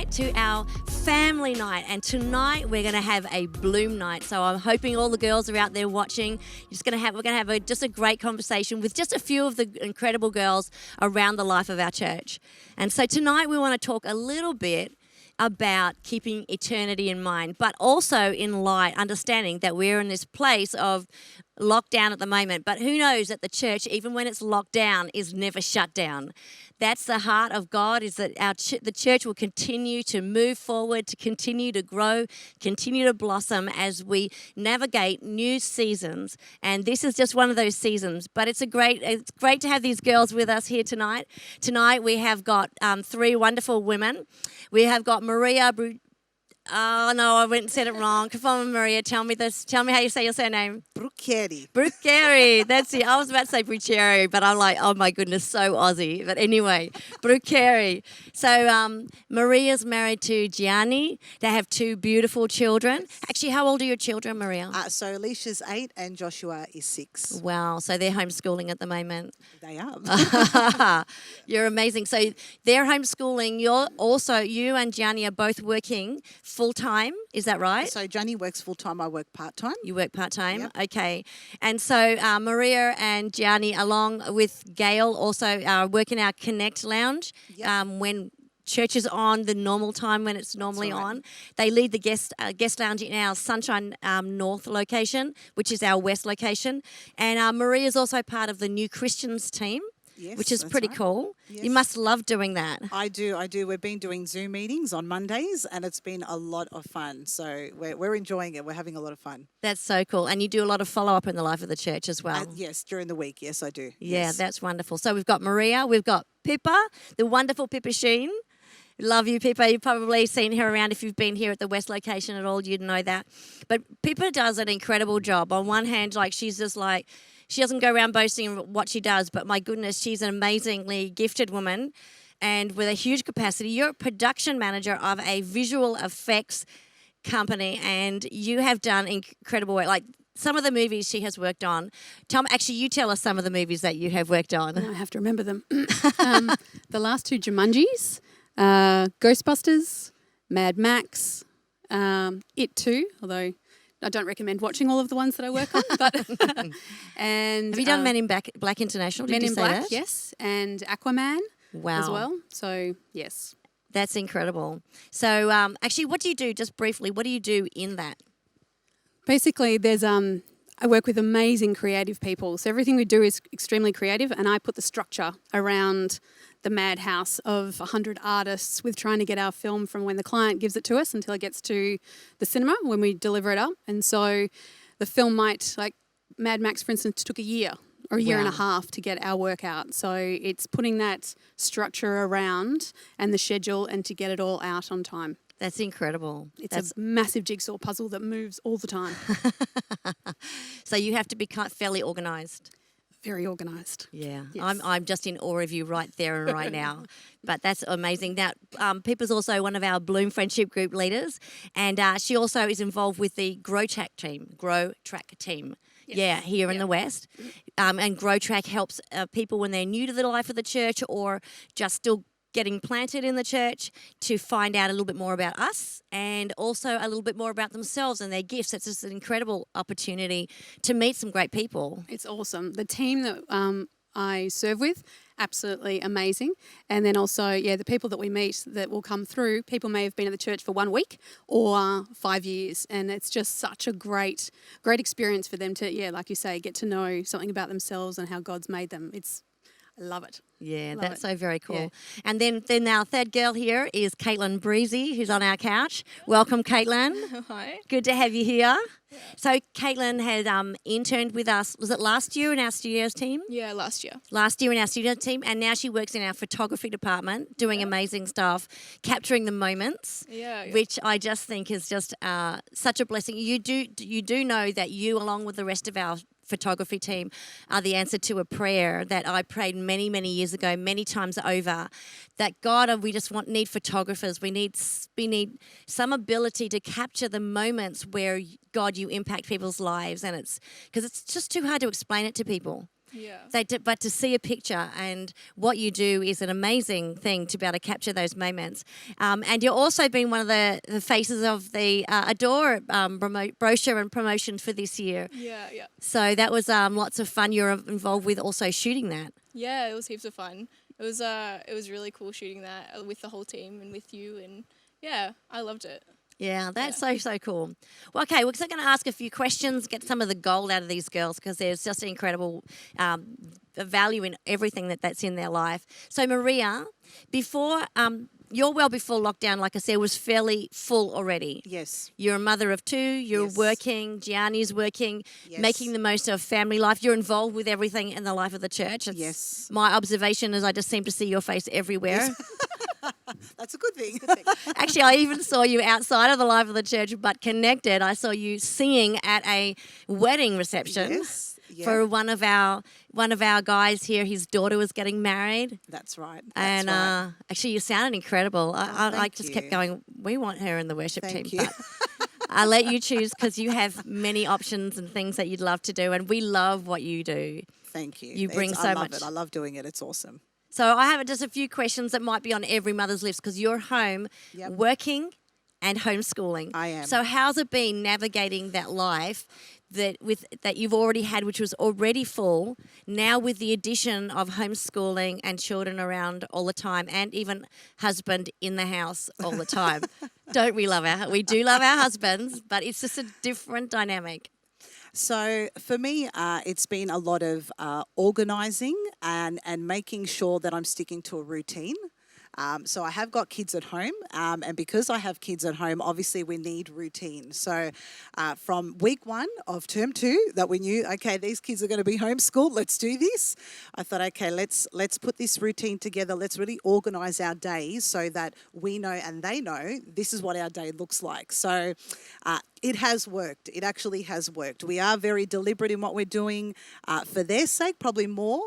tonight to our family night. And tonight we're going to have a bloom night. So I'm hoping all the girls are out there watching. We're going to have just a great conversation with just a few of the incredible girls around the life of our church. And so tonight we want to talk a little bit about keeping eternity in mind, but also in light, understanding that we're in this place of lockdown at the moment. But who knows that the church, even when it's locked down, is never shut down. That's the heart of God, is that the church will continue to move forward, to continue to grow, continue to blossom as we navigate new seasons. And this is just one of those seasons. But it's great to have these girls with us here tonight. Tonight we have got three wonderful women. We have got Maria. Oh, no, I went and said it wrong. Come on, Maria, tell me how you say your surname. Brucheri. That's it. I was about to say Brucheri, but I'm like, oh, my goodness, so Aussie. But anyway, Brucheri. So Maria's married to Gianni. They have two beautiful children. Yes. Actually, how old are your children, Maria? So Alicia's 8 and Joshua is 6. Wow. So they're homeschooling at the moment. They are. You're amazing. So they're homeschooling. You and Gianni are both working full-time, is that right? So Johnny works full-time, I work part-time. You work part-time? Yep. Okay. And so Maria and Gianni, along with Gail, also work in our Connect Lounge. Yep. When church is on, the normal time when it's normally on. They lead the guest lounge in our Sunshine North location, which is our west location. And Maria is also part of the New Christians team. Yes, which is pretty cool. Yes. You must love doing that. I do. We've been doing Zoom meetings on Mondays and it's been a lot of fun. So we're enjoying it. We're having a lot of fun. That's so cool. And you do a lot of follow-up in the life of the church as well. Yes, during the week. Yes, I do. Yeah, yes. That's wonderful. So we've got Maria, we've got Pippa, the wonderful Pippa Shane. Love you, Pippa. You've probably seen her around. If you've been here at the West location at all, you'd know that. But Pippa does an incredible job. On one hand, she's just like, she doesn't go around boasting what she does, but my goodness, she's an amazingly gifted woman and with a huge capacity. You're a production manager of a visual effects company and you have done incredible work. Like some of the movies she has worked on. You tell us some of the movies that you have worked on. I have to remember them. The last two Jumanjis, Ghostbusters, Mad Max, It Too, although I don't recommend watching all of the ones that I work on. But and have you done Men in Black International? Men in Black, that? Yes, and Aquaman as well. So yes, that's incredible. So actually, what do you do? Just briefly, what do you do in that? Basically, there's I work with amazing creative people. So everything we do is extremely creative, and I put the structure around the madhouse of 100 artists with trying to get our film from when the client gives it to us until it gets to the cinema when we deliver it up. And so the film might, like Mad Max, for instance, took a year or a year and a half to get our work out. So it's putting that structure around and the schedule and to get it all out on time. That's incredible. It's a massive jigsaw puzzle that moves all the time. So you have to be fairly organised. Very organised. Yeah, yes. I'm just in awe of you right there and right now. But that's amazing. Now, Pippa's also one of our Bloom Friendship Group leaders, and she also is involved with the Grow Track team. Yes. Yeah, here in the West. And Grow Track helps people when they're new to the life of the church or just still getting planted in the church to find out a little bit more about us and also a little bit more about themselves and their gifts. It's just an incredible opportunity to meet some great people. It's awesome. The team that I serve with, absolutely amazing. And then also, the people that we meet that will come through, people may have been at the church for 1 week or 5 years. And it's just such a great experience for them to, like you say, get to know something about themselves and how God's made them. I love it. Yeah, that's so very cool. Yeah. And then our third girl here is Caitlin Breezy, who's on our couch. Welcome, Caitlin. Hi. Good to have you here. Yeah. So Caitlin had interned with us, was it last year in our studios team? Yeah, last year. Last year in our studios team, and now she works in our photography department, doing amazing stuff, capturing the moments, which I just think is just such a blessing. You do know that you, along with the rest of our photography team, are the answer to a prayer that I prayed many, many years ago, many times over, that God, we just need photographers. We need some ability to capture the moments where, God, you impact people's lives. And because it's just too hard to explain it to people. Yeah. But to see a picture and what you do is an amazing thing to be able to capture those moments. And you've also been one of the faces of the Adore brochure and promotion for this year. Yeah, yeah. So that was lots of fun. You're involved with also shooting that. Yeah, it was heaps of fun. It was really cool shooting that with the whole team and with you, and yeah, I loved it. Yeah, that's so cool. Well, okay, we're just going to ask a few questions, get some of the gold out of these girls because there's just incredible value in everything that's in their life. So, Maria, before your well before lockdown, like I said, was fairly full already. Yes. You're a mother of two. You're Yes. working. Gianni's working, Yes. making the most of family life. You're involved with everything in the life of the church. Yes. My observation is I just seem to see your face everywhere. That's a good thing. Actually, I even saw you outside of the life of the church, but connected. I saw you singing at a wedding reception Yes. Yeah. for one of our guys here. His daughter was getting married, That's right. and That's right. actually, you sounded incredible. I thank just you. kept going. We want her in the worship Thank team. you. But I'll let you choose because you have many options and things that you'd love to do, and we love what you do. Thank you. You bring so I love much. it. I love doing it. It's awesome. So I have just a few questions that might be on every mother's list because you're home Yep. working and homeschooling. I am. So how's it been navigating that life that you've already had, which was already full, now with the addition of homeschooling and children around all the time and even husband in the house all the time? Don't we love we do love our husbands, but it's just a different dynamic. So for me, it's been a lot of organising and making sure that I'm sticking to a routine. So I have got kids at home, and because I have kids at home, obviously we need routine. So from week 1 of term 2, that we knew, okay, these kids are going to be homeschooled, let's do this. I thought, okay, let's put this routine together. Let's really organise our days so that we know and they know this is what our day looks like. So it has worked. It actually has worked. We are very deliberate in what we're doing for their sake, probably more.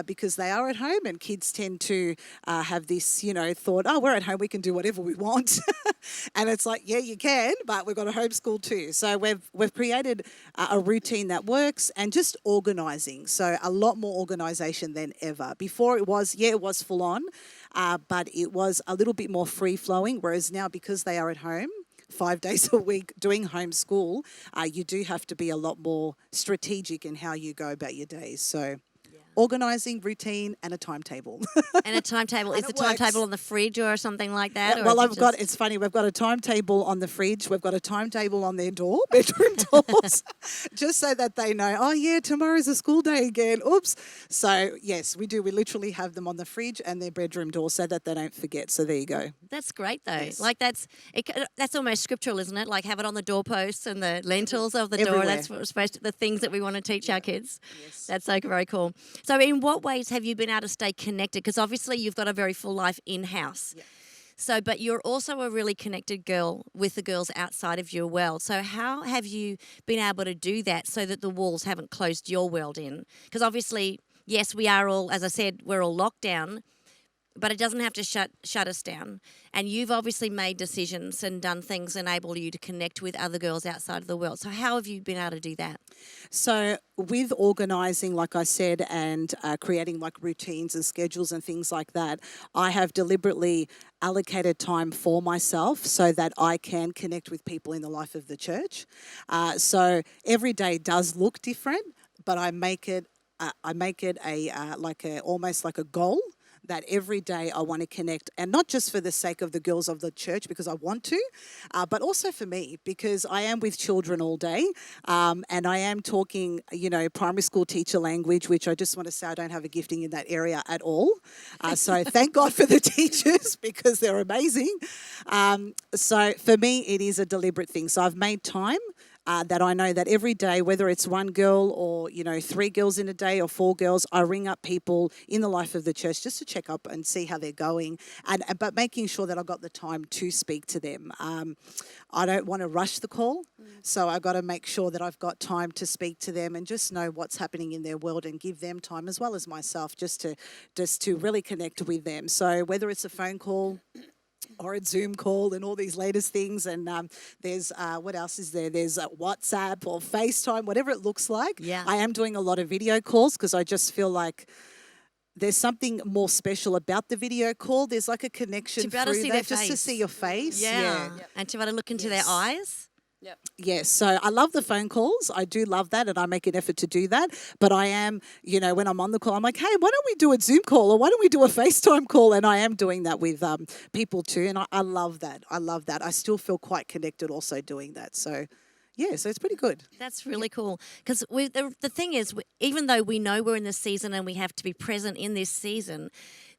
Because they are at home and kids tend to have this, thought, oh, we're at home, we can do whatever we want. And it's like, yeah, you can, but we've got a homeschool too. So we've created a routine that works and just organising. So a lot more organisation than ever. Before it was full on, but it was a little bit more free flowing, whereas now because they are at home, 5 days a week doing homeschool, you do have to be a lot more strategic in how you go about your days. So organising, routine, and a timetable. And a timetable. Is And the it works. timetable on the fridge or something like that? Or Well, is it it's funny, we've got a timetable on the fridge, we've got a timetable on their bedroom doors, just so that they know, oh yeah, tomorrow's a school day again, oops. So yes, we do, we literally have them on the fridge and their bedroom door so that they don't forget, so there you go. That's great though. Yes. Like that's almost scriptural, isn't it? Like have it on the doorposts and the lentils of the door. Everywhere. That's what we're supposed to, the things that we want to teach our kids. Yes. That's so very cool. So in what ways have you been able to stay connected? Because obviously you've got a very full life in-house. Yeah. So, but you're also a really connected girl with the girls outside of your world. So how have you been able to do that so that the walls haven't closed your world in? Because obviously, yes, we are all, as I said, we're all locked down, but it doesn't have to shut us down. And you've obviously made decisions and done things that enable you to connect with other girls outside of the world. So how have you been able to do that? So with organising, like I said, and creating like routines and schedules and things like that, I have deliberately allocated time for myself so that I can connect with people in the life of the church. So every day does look different, but I make it almost like a goal that every day I want to connect, and not just for the sake of the girls of the church because I want to, but also for me because I am with children all day, and I am talking, primary school teacher language, which I just want to say I don't have a gifting in that area at all. So thank God for the teachers because they're amazing. So for me, it is a deliberate thing. So I've made time. That I know that every day, whether it's one girl or 3 girls in a day or 4 girls, I ring up people in the life of the church just to check up and see how they're going, but making sure that I've got the time to speak to them. I don't want to rush the call, so I've got to make sure that I've got time to speak to them and just know what's happening in their world and give them time as well as myself just to really connect with them. So whether it's a phone call, or a Zoom call and all these latest things. And there's, what else is there? There's WhatsApp or FaceTime, whatever it looks like. Yeah. I am doing a lot of video calls because I just feel like there's something more special about the video call. There's like a connection To be able to through see that, their just to face. see your face. Yeah. And to be able to look into their Yes. eyes. Yep. Yes, so I love the phone calls. I do love that, and I make an effort to do that. But I am, when I'm on the call, I'm like, hey, why don't we do a Zoom call or why don't we do a FaceTime call? And I am doing that with people too, and I love that. I love that. I still feel quite connected also doing that. So, yeah, so it's pretty good. That's really cool. Because the thing is, even though we know we're in this season and we have to be present in this season,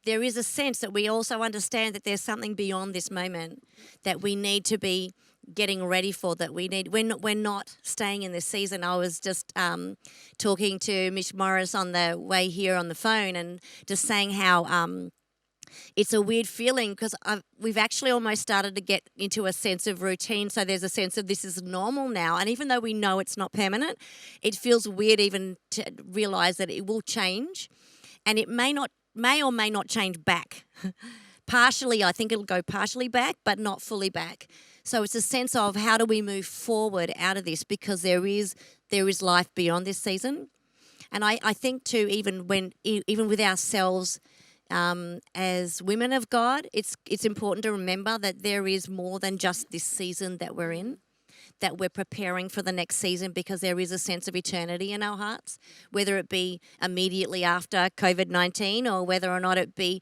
there is a sense that we also understand that there's something beyond this moment that we need to be getting ready for, that we're not staying in this season. I was just talking to Miss Morris on the way here on the phone and just saying how it's a weird feeling because we've actually almost started to get into a sense of routine. So there's a sense of this is normal now. And even though we know it's not permanent, it feels weird even to realize that it will change, and it may or may not change back. Partially, I think it'll go partially back, but not fully back. So it's a sense of how do we move forward out of this, because there is life beyond this season. And I think too, even with ourselves as women of God, it's important to remember that there is more than just this season that we're in, that we're preparing for the next season, because there is a sense of eternity in our hearts, whether it be immediately after COVID-19 or whether or not it be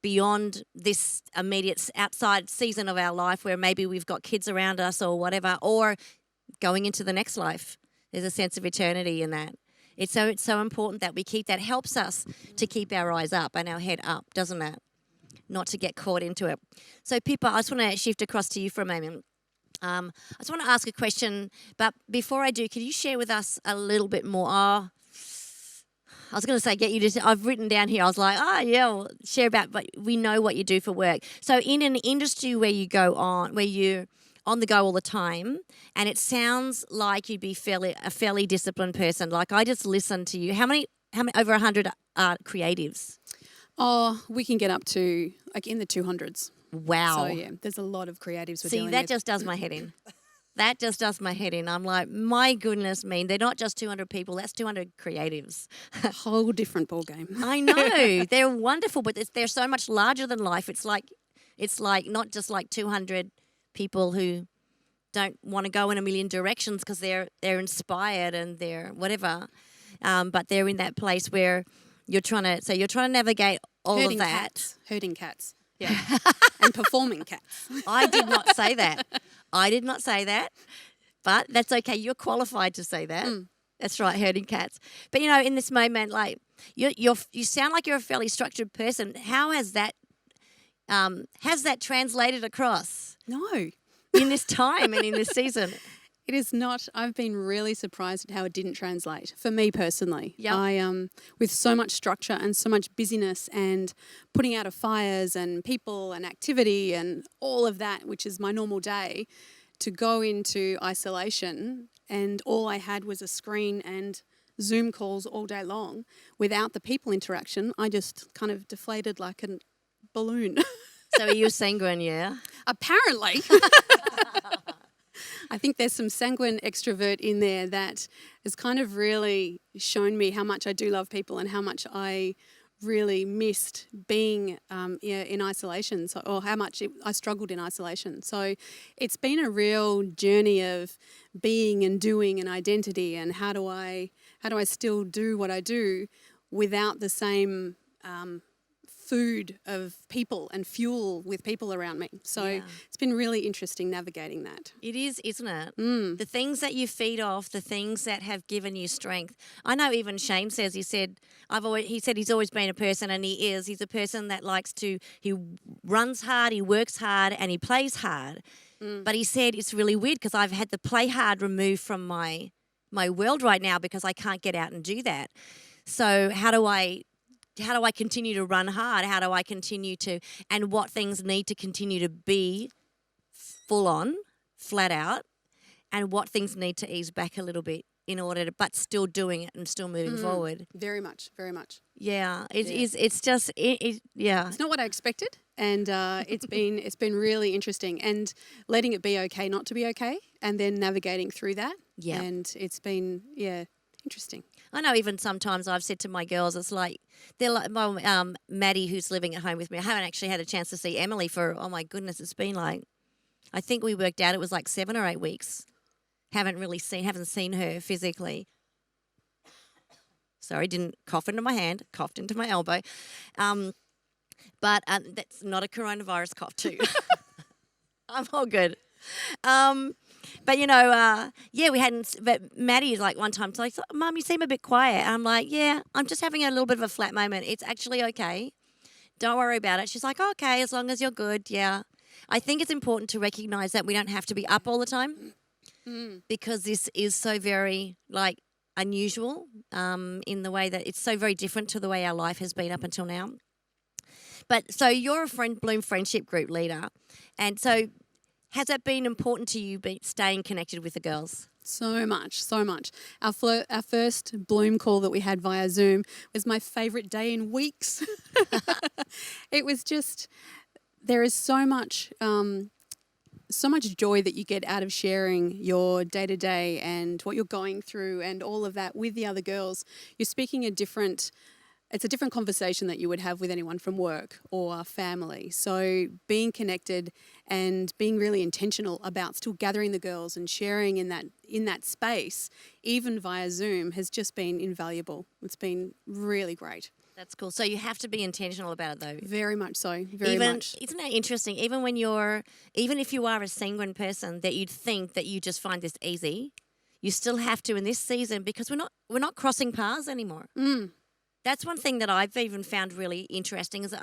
beyond this immediate outside season of our life where maybe we've got kids around us or whatever, or going into the next life. There's a sense of eternity in that. It's so important that we keep that. Helps us to keep our eyes up and our head up, doesn't it? Not to get caught into it. So Pippa, I just want to shift across to you for a moment. I just want to ask a question, but before I do, could you share with us a little bit more? I was going to say, I've written down here, I was like, well, share about, but we know what you do for work. So in an industry where you're on the go all the time, and it sounds like you'd be a fairly disciplined person. Like I just listened to you. How many over 100 creatives? Oh, we can get up to like in the 200s. Wow. So yeah, there's a lot of creatives we're dealing See, that with. just does my head in. That just does my head in. I'm like, my goodness me, they're not just 200 people, that's 200 creatives. A whole different ball game. I know. They're wonderful, but they're so much larger than life. It's like not just like 200 people who don't want to go in a million directions because they're inspired and they're whatever. But they're in that place where you're trying to navigate all Herding of that. Cats. Herding cats. Yeah. And performing cats. I did not say that. But that's okay. You're qualified to say that. That's right, herding cats. But in this moment, like you sound like you're a fairly structured person. How has that translated across No. in this time and in this season? It is not. I've been really surprised at how it didn't translate for me personally. Yep. I with so much structure and so much busyness and putting out of fires and people and activity and all of that, which is my normal day, to go into isolation and all I had was a screen and Zoom calls all day long without the people interaction. I just kind of deflated like a balloon. So are you sanguine, yeah? Apparently. I think there's some sanguine extrovert in there that has kind of really shown me how much I do love people and how much I really missed being in isolation, or how much I struggled in isolation. So it's been a real journey of being and doing and identity, and how do I still do what I do without the same food of people and fuel with people around me. So it's been really interesting navigating that. It is, isn't it? The things that you feed off, the things that have given you strength. I know even Shane says, he said he's always been a person, and he's a person that he runs hard, he works hard, and he plays hard. But he said it's really weird because I've had the play hard removed from my world right now because I can't get out and do that. So how do I continue to run hard? How do I continue to, and what things need to continue to be full on, flat out, and what things need to ease back a little bit in order to, but still doing it and still moving forward. Very much, very much. Yeah, it is. It's just, yeah. It's not what I expected, And it's been really interesting, and letting it be okay not to be okay, and then navigating through that. Yeah. And it's been interesting. I know even sometimes I've said to my girls, it's like, they're like, my Maddie, who's living at home with me, I haven't actually had a chance to see Emily for, oh my goodness, it's been like, I think we worked out it was like 7 or 8 weeks. Haven't seen her physically. Sorry, didn't cough into my hand, coughed into my elbow. But that's not a coronavirus cough too. I'm all good. But we hadn't. But Maddie, like one time, like, Mum, you seem a bit quiet. I'm like, yeah, I'm just having a little bit of a flat moment. It's actually okay. Don't worry about it. She's like, oh, okay, as long as you're good. Yeah. I think it's important to recognise that we don't have to be up all the time, because this is so very like unusual in the way that it's so very different to the way our life has been up until now. But so you're a Bloom friendship group leader, and so has that been important to you, staying connected with the girls? So much. Our first Bloom call that we had via Zoom was my favourite day in weeks. It was just, there is so much joy that you get out of sharing your day-to-day and what you're going through and all of that with the other girls. You're speaking it's a different conversation that you would have with anyone from work or family. So being connected and being really intentional about still gathering the girls and sharing in that space, even via Zoom, has just been invaluable. It's been really great. That's cool. So you have to be intentional about it, though. Very much so. Very much. Isn't that interesting? Even if you are a sanguine person, that you'd think that you just find this easy, you still have to in this season, because we're not crossing paths anymore. That's one thing that I've even found really interesting is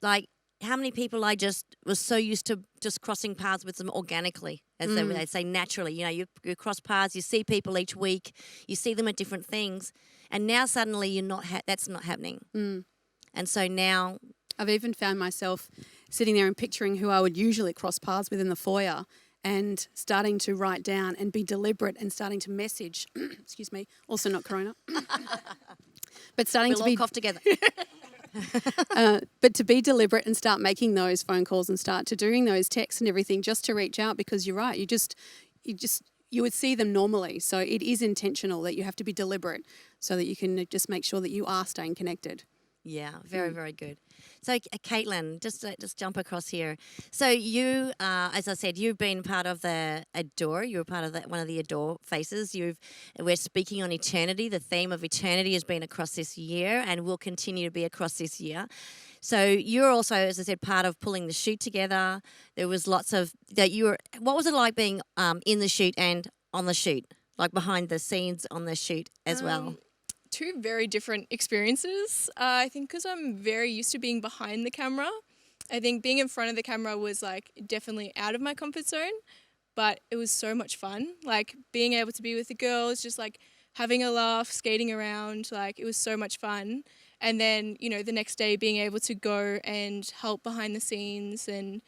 like how many people I just was so used to just crossing paths with them organically, as they say, naturally. You cross paths, you see people each week, you see them at different things, and now suddenly you're not. That's not happening. And so now I've even found myself sitting there and picturing who I would usually cross paths with in the foyer, and starting to write down and be deliberate and starting to message. Excuse me. Also not corona. But we'll all cough together. But to be deliberate and start making those phone calls and start to doing those texts and everything, just to reach out, because you're right, you would see them normally. So it is intentional that you have to be deliberate so that you can just make sure that you are staying connected. Yeah, very, very good. So, Caitlin, just jump across here. So you, as I said, you've been part of the Adore. You were part of one of the Adore faces. We're speaking on eternity. The theme of eternity has been across this year and will continue to be across this year. So you're also, as I said, part of pulling the shoot together. There was lots of that. What was it like being in the shoot and on the shoot, like behind the scenes on the shoot as well? Two very different experiences. I think because I'm very used to being behind the camera. I think being in front of the camera was like definitely out of my comfort zone, but it was so much fun. Like being able to be with the girls, just like having a laugh, skating around, like it was so much fun. And then, the next day being able to go and help behind the scenes and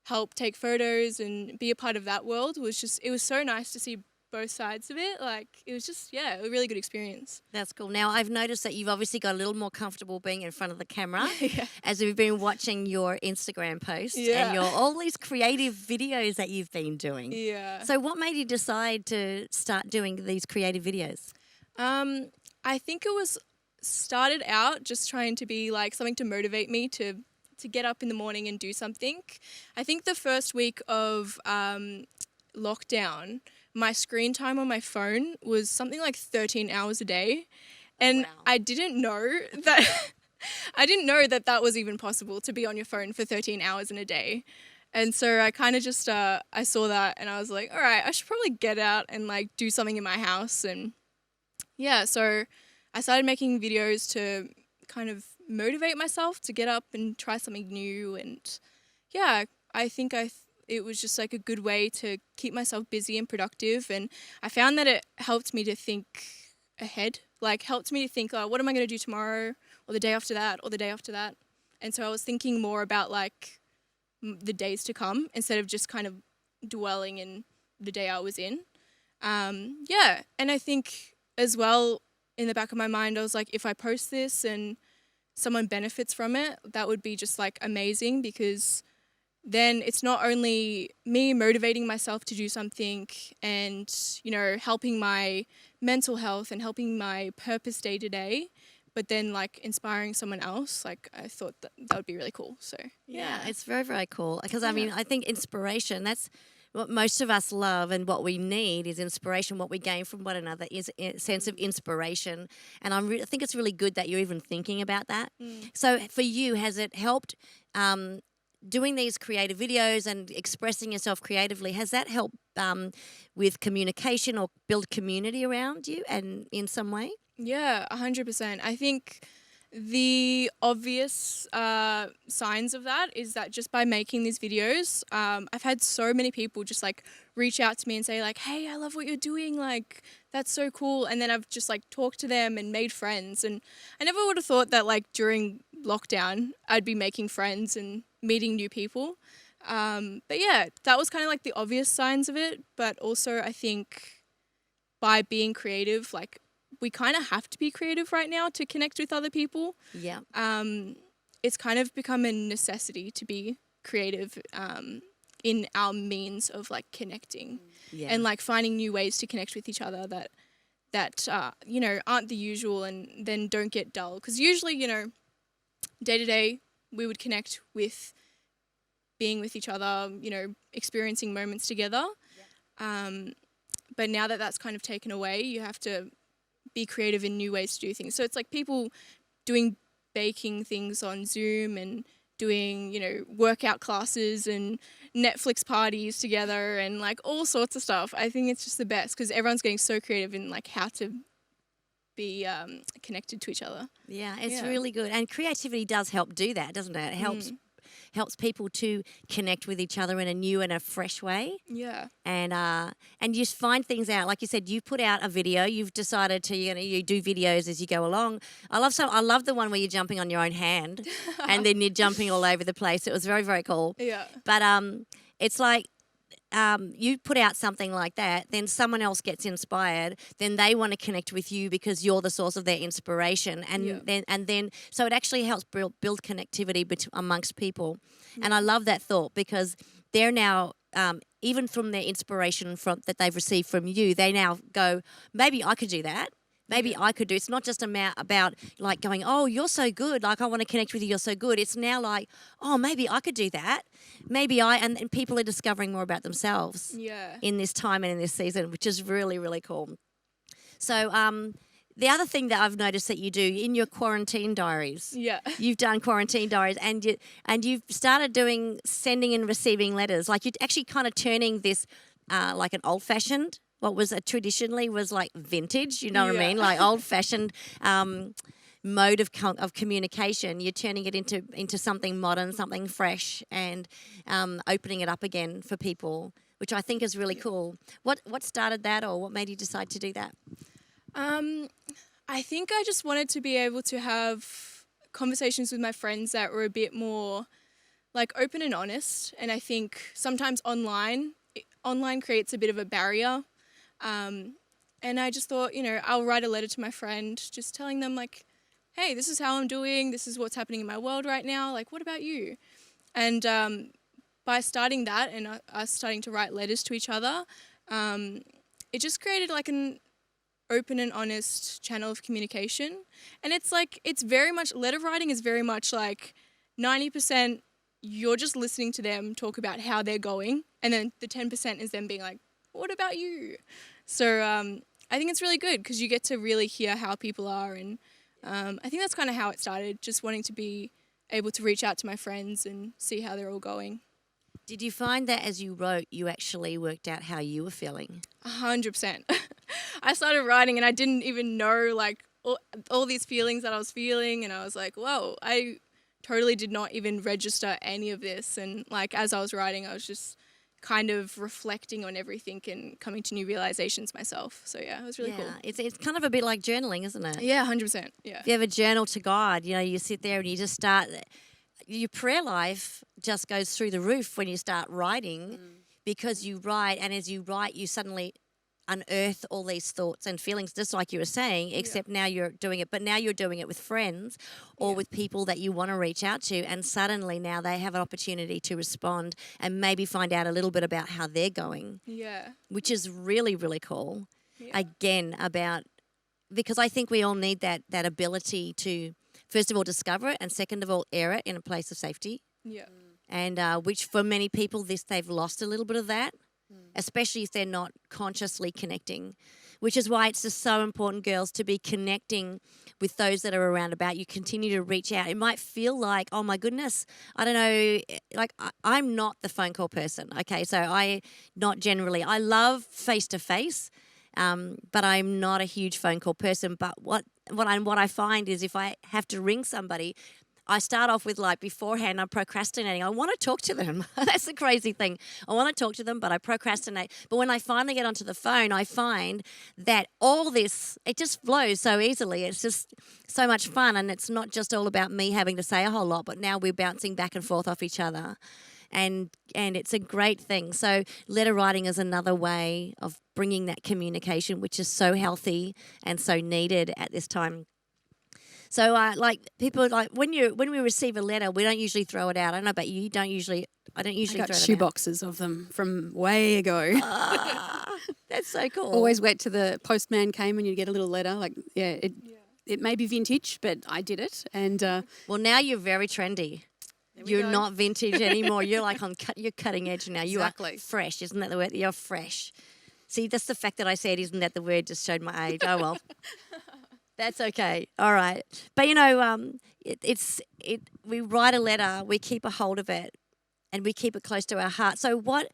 help take photos and be a part of that world it was so nice to see both sides of it. Like it was just a really good experience. That's cool. Now I've noticed that you've obviously got a little more comfortable being in front of the camera as we've been watching your Instagram posts and all these creative videos that you've been doing. Yeah. So what made you decide to start doing these creative videos? I think it was started out just trying to be like something to motivate me to get up in the morning and do something. I think the first week of lockdown, my screen time on my phone was something like 13 hours a day. And I didn't know that was even possible, to be on your phone for 13 hours in a day. And so I kind of just, I saw that and I was like, all right, I should probably get out and like do something in my house. And so I started making videos to kind of motivate myself to get up and try something new. And I think it was just like a good way to keep myself busy and productive. And I found that it helped me to think ahead, helped me to think, what am I going to do tomorrow or the day after that or the day after that? And so I was thinking more about the days to come instead of just kind of dwelling in the day I was in. And I think as well, in the back of my mind, I was like, if I post this and someone benefits from it, that would be just like amazing, because then it's not only me motivating myself to do something and, you know, helping my mental health and helping my purpose day to day, but then like inspiring someone else. Like I thought that would be really cool. So Yeah, it's very, very cool. Because I mean, I think inspiration, that's what most of us love, and what we need is inspiration. What we gain from one another is a sense of inspiration. And I think it's really good that you're even thinking about that. So for you, has it helped doing these creative videos and expressing yourself creatively? Has that helped with communication or build community around you and in some way? Yeah, 100%. I think the obvious signs of that is that just by making these videos, I've had so many people just like reach out to me and say like, hey, I love what you're doing. Like, that's so cool. And then I've just like talked to them and made friends. And I never would have thought that like during lockdown, I'd be making friends and meeting new people. But yeah, that was kind of like the obvious signs of it. But also I think by being creative, like, we kind of have to be creative right now to connect with other people. Yeah. It's kind of become a necessity to be creative in our means of like connecting and like finding new ways to connect with each other that you know, aren't the usual and then don't get dull. Because usually, you know, day to day we would connect with being with each other, you know, experiencing moments together. But now that that's kind of taken away, you have to be creative in new ways to do things. So it's like people doing baking things on Zoom and doing, you know, workout classes and Netflix parties together and like all sorts of stuff. I think it's just the best because everyone's getting so creative in like how to be connected to each other. Yeah, it's really good. And creativity does help do that, doesn't it? It helps people to connect with each other in a new and a fresh way. Yeah. And you find things out. Like you said, you put out a video. You've decided to you do videos as you go along. I love the one where you're jumping on your own hand, and then you're jumping all over the place. It was very, very cool. Yeah. But it's like you put out something like that, then someone else gets inspired, then they want to connect with you because you're the source of their inspiration, and then so it actually helps build connectivity amongst people. And I love that thought because they're now even from their inspiration that they've received from you, they now go, maybe I could do that. Maybe I could do. It's not just about like going, oh, you're so good. Like, I want to connect with you. You're so good. It's now like, oh, maybe I could do that. Maybe and people are discovering more about themselves in this time and in this season, which is really, really cool. So the other thing that I've noticed that you do in your quarantine diaries, you've done quarantine diaries, and you've started doing sending and receiving letters. Like, you're actually kind of turning this like an old-fashioned, what was traditionally was like vintage, you know what I mean? Like old-fashioned mode of communication. You're turning it into something modern, something fresh, and opening it up again for people, which I think is really cool. What started that, or what made you decide to do that? I think I just wanted to be able to have conversations with my friends that were a bit more like open and honest. And I think sometimes online creates a bit of a barrier. And I just thought, you know, I'll write a letter to my friend just telling them like, hey, this is how I'm doing. This is what's happening in my world right now. Like, what about you? And by starting that and us starting to write letters to each other, it just created like an open and honest channel of communication. And it's like, it's very much, letter writing is very much like 90% you're just listening to them talk about how they're going. And then the 10% is them being like, what about you? So I think it's really good because you get to really hear how people are. And I think that's kind of how it started, just wanting to be able to reach out to my friends and see how they're all going. Did you find that as you wrote, you actually worked out how you were feeling? 100%. I started writing and I didn't even know like all these feelings that I was feeling. And I was like, whoa, I totally did not even register any of this. And like as I was writing, I was just kind of reflecting on everything and coming to new realizations myself. So yeah, it was really cool. It's kind of a bit like journaling, isn't it? Yeah, 100%. Yeah. If you have a journal to God, you know, you sit there and you just start. Your prayer life just goes through the roof when you start writing because you write, and as you write, you suddenly unearth all these thoughts and feelings, just like you were saying, except now you're doing it. But now you're doing it with friends or with people that you want to reach out to, and suddenly now they have an opportunity to respond and maybe find out a little bit about how they're going, which is really, really cool. Again, because I think we all need that ability to, first of all, discover it, and second of all, air it in a place of safety. And which for many people, they've lost a little bit of that, especially if they're not consciously connecting, which is why it's just so important, girls, to be connecting with those that are around about you. Continue to reach out. It might feel like, oh my goodness, I don't know, like I'm not the phone call person. Okay, so I love face-to-face, but I'm not a huge phone call person. But what I find is if I have to ring somebody, I start off with, like, beforehand, I'm procrastinating. I want to talk to them. That's the crazy thing. I want to talk to them, but I procrastinate. But when I finally get onto the phone, I find that all this, it just flows so easily. It's just so much fun, and it's not just all about me having to say a whole lot, but now we're bouncing back and forth off each other. And it's a great thing. So letter writing is another way of bringing that communication, which is so healthy and so needed at this time. So, like, people, like, when we receive a letter, we don't usually throw it out. I don't know about you. I don't usually I got throw it shoe out. boxes of them from way ago. That's so cool. Always wait till the postman came and you get a little letter. Like, it may be vintage, but I did it. And Well, now you're very trendy. You're not vintage anymore. You're like you're cutting edge now. You are fresh. Isn't that the word? You're fresh. See, that's the fact that I said isn't that the word just showed my age. Oh, well. That's okay. All right. But, you know, we write a letter, we keep a hold of it, and we keep it close to our heart. So what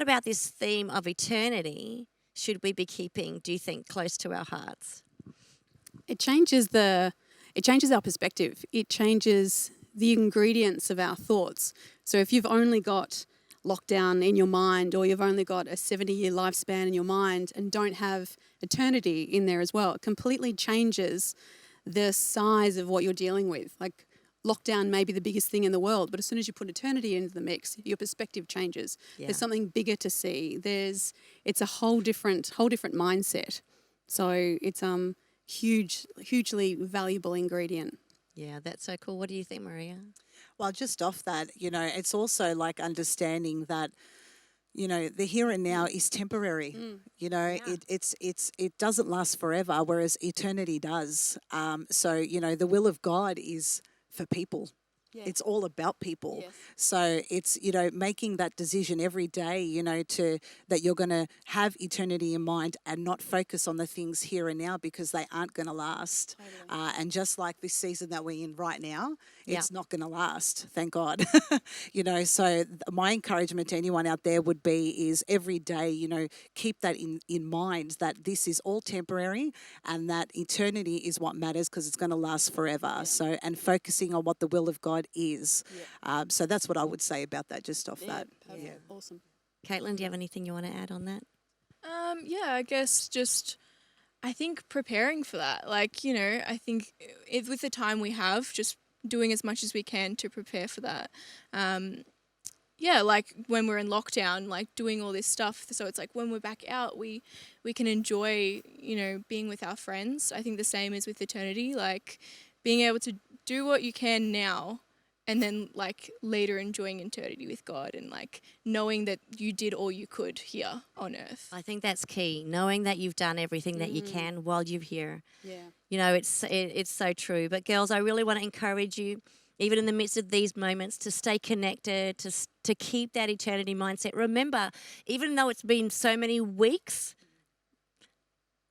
about this theme of eternity should we be keeping, do you think, close to our hearts? it changes our perspective. It changes the ingredients of our thoughts. So if you've only got lockdown in your mind, or you've only got a 70-year lifespan in your mind and don't have eternity in there as well, it completely changes the size of what you're dealing with. Like, lockdown may be the biggest thing in the world, but as soon as you put eternity into the mix, your perspective changes. Yeah. There's something bigger to see. It's a whole different mindset. So it's hugely valuable ingredient. Yeah, that's so cool. What do you think, Maria? Well, just off that, it's also like understanding that, the here and now is temporary. It doesn't last forever, whereas eternity does. So, the will of God is for people. Yeah. It's all about people. Yes. So it's, making that decision every day, that you're going to have eternity in mind and not focus on the things here and now because they aren't going to last. Totally. And just like this season that we're in right now, it's not going to last, thank God. So my encouragement to anyone out there would be is every day, keep that in mind, that this is all temporary and that eternity is what matters because it's going to last forever. Yeah. So, and focusing on what the will of God is. Yeah. So that's what I would say about that, just off that. Perfect. Yeah. Awesome. Caitlin, do you have anything you want to add on that? I guess I think preparing for that. Like, I think with the time we have, just doing as much as we can to prepare for that. Like when we're in lockdown, like doing all this stuff. So it's like when we're back out, we can enjoy, being with our friends. I think the same is with eternity, like being able to do what you can now and then like later enjoying eternity with God and like knowing that you did all you could here on earth. I think that's key, knowing that you've done everything that you can while you're here. Yeah. It's so true. But girls, I really want to encourage you, even in the midst of these moments, to stay connected, to keep that eternity mindset. Remember, even though it's been so many weeks,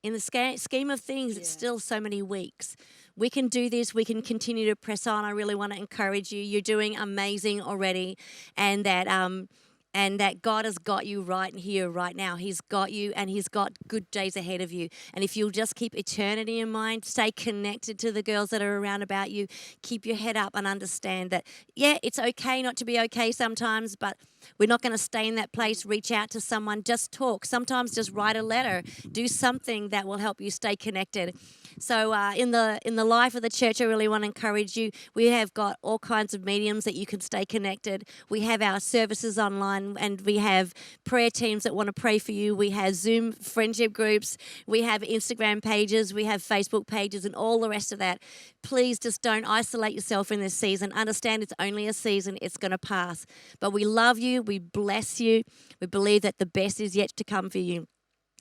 in the scheme of things, it's still so many weeks. We can do this. We can continue to press on. I really want to encourage you. You're doing amazing already, and that God has got you right here, right now. He's got you, and He's got good days ahead of you. And if you'll just keep eternity in mind, stay connected to the girls that are around about you, keep your head up and understand that, it's okay not to be okay sometimes, but we're not going to stay in that place. Reach out to someone. Just talk. Sometimes just write a letter. Do something that will help you stay connected. So in the life of the church, I really want to encourage you. We have got all kinds of mediums that you can stay connected. We have our services online, and we have prayer teams that want to pray for you. We have Zoom friendship groups. We have Instagram pages. We have Facebook pages, and all the rest of that. Please just don't isolate yourself in this season. Understand it's only a season. It's going to pass. But we love you. We bless you. We believe that the best is yet to come for you.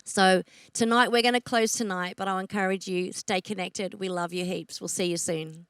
So tonight, we're going to close tonight, but I'll encourage you, stay connected. We love you heaps. We'll see you soon.